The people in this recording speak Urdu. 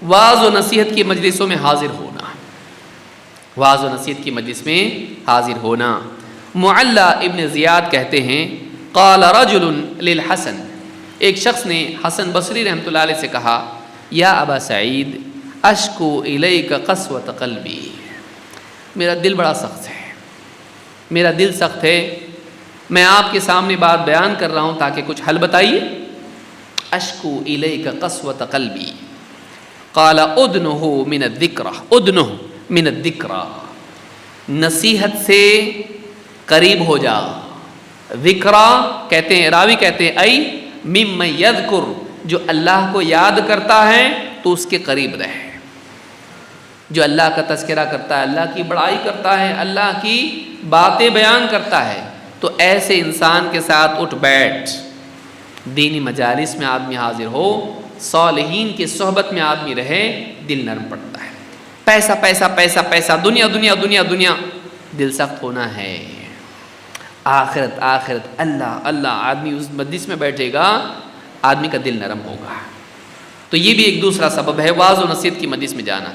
واعظ و نصیحت کی مجلسوں میں حاضر ہونا، واعظ و نصیحت کی مجلس میں حاضر ہونا۔ معلّہ ابن زیاد کہتے ہیں قال رجل للحسن، ایک شخص نے حسن بصری رحمۃ اللہ علیہ سے کہا یا ابا سعید اشکو الیک قسوۃ قلبی، میرا دل بڑا سخت ہے، میرا دل سخت ہے، میں آپ کے سامنے بات بیان کر رہا ہوں تاکہ کچھ حل بتائیے۔ اشکو الیک قسوۃ قلبی قال ادنہ من الذکرہ، ادنہ من الذکرہ، نصیحت سے قریب ہو جا۔ ذکرہ کہتے ہیں، راوی کہتے ہیں ای ممن یذکر، جو اللہ کو یاد کرتا ہے تو اس کے قریب رہے، جو اللہ کا تذکرہ کرتا ہے، اللہ کی بڑائی کرتا ہے، اللہ کی باتیں بیان کرتا ہے، تو ایسے انسان کے ساتھ اٹھ بیٹھ۔ دینی مجالس میں آدمی حاضر ہو، صالحین کی صحبت میں آدمی رہے، دل نرم پڑتا ہے۔ پیسہ پیسہ پیسہ پیسہ، دنیا دنیا دنیا دنیا، دل سخت ہونا ہے۔ آخرت آخرت، اللہ اللہ، آدمی اس مجلس میں بیٹھے گا، آدمی کا دل نرم ہوگا۔ تو یہ بھی ایک دوسرا سبب ہے واعظ و نصیحت کی مجلس میں جانا۔